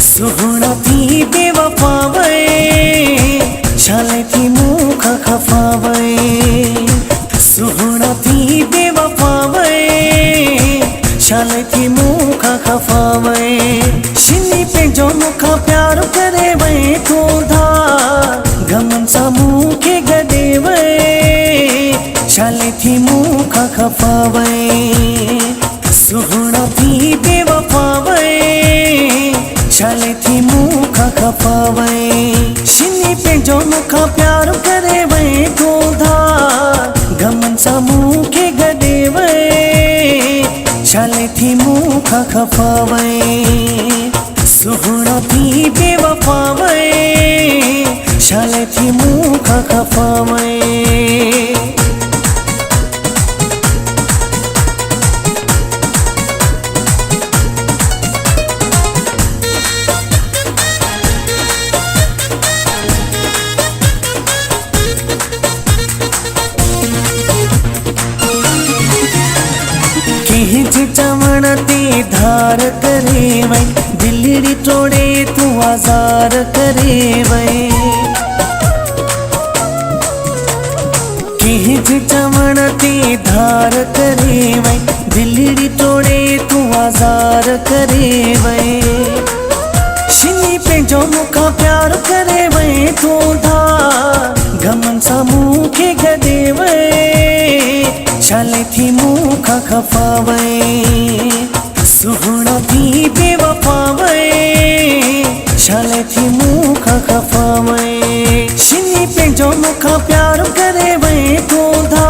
सुहुणा थी बेवफा वे शाले थी मुख खफा वे। सुहुणा थी बेवफा वे शाले थी मुख खफा वे। शिनी पे जो मुखा प्यार करे वे तो धा गमन सा मुखे गडे वे शाले थी मुख खफा वे। सुहुणा थी बेवफा वे शाले थी मुखा खफा वे। शिनी पे जो मुखा प्यार करे वे तो धा गमन सा मुखे गडे वे शाले थी मुखा खफा वे। सुहुणा थी बेवफा वे शाले थी मुखा खफा वे। चमण ते धार करे वै दिल्ली तोड़े तू आजार करे वै। चमण ते धार करे वै दिल्ली तोड़े तू आजार करे वै। शिनी पे जो मुखा प्यार करे वै तो धा गमन सा मुखे गडे वै शाले थी मुखा खफा वे। सुहुणा थी बेवफा वे शाले थी मुखा खफा वे। शिनी पे जो मुखा प्यार करे वे तो धा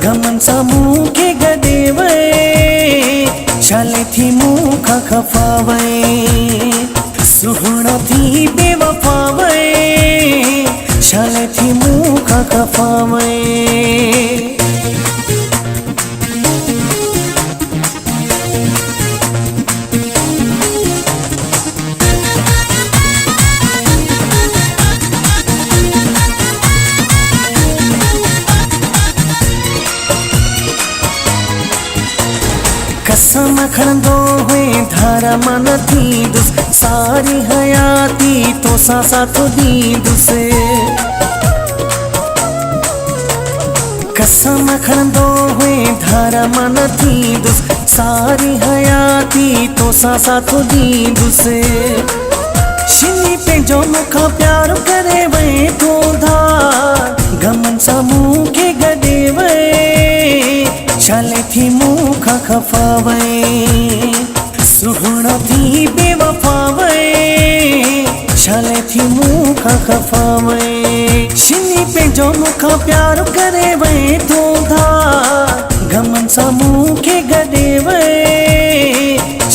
गमन सा मुखे गडे वे शाले थी मुखा खफा वे। सुहुणा थी बेवफा वे शाले थी मुखा खफा वे। कसम खड़ंदो हुए धारा मन थी दुस सारी हयाती तो सासा तो दी दुसे। कसम खड़ंदो हुए धारा मन थी दुस सारी हयाती तो सासा तो दी दुसे। शिनी पे जो मुखा प्यार करे वे तो धा गमन सा मुखे गडे वे शाले थी मुखा खफा वे। सुहुणा थी बेवफा वे शाले थी मुखा खफा वे। शिनी पे जो मुखा प्यार करे वे तो धा गमन सा मुखे गडे वे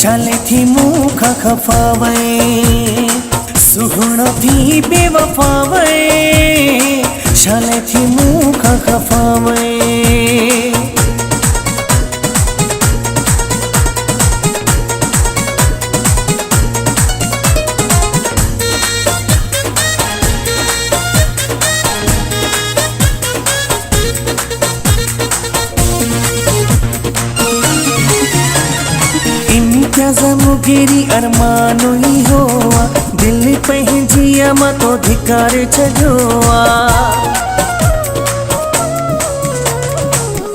शाले थी मुखा खफा वे। सुहुणा थी बेवफा वे शाले थी मुखा खफा वे। मुगिरी अरमानो ही होआ दिल पंहिंजिया मां तो धिकार छॾियोआ।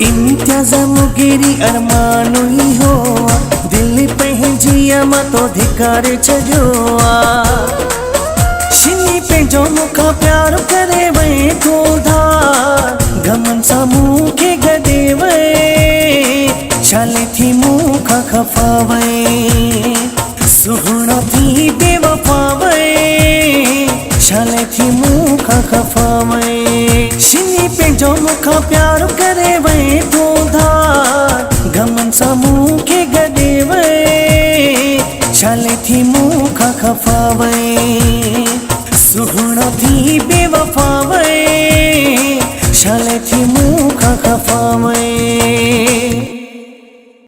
इम्तियाज़ मुगिरी अरमानो ही होआ दिल पंहिंजिया मां तो धिकार छॾियोआ। शिनी पे जो मुखा प्यार करे वे तो धा गमन सा मुखे गडे वे शाले थी मुखा खफा वे। सुहुणा थी बेवफा वे शाले थी मुखा खफा वे। शिनी पे जो मुखा प्यार करे वे तो धा गमन सा मुखे गडे वे शाले थी मुखा खफा वे।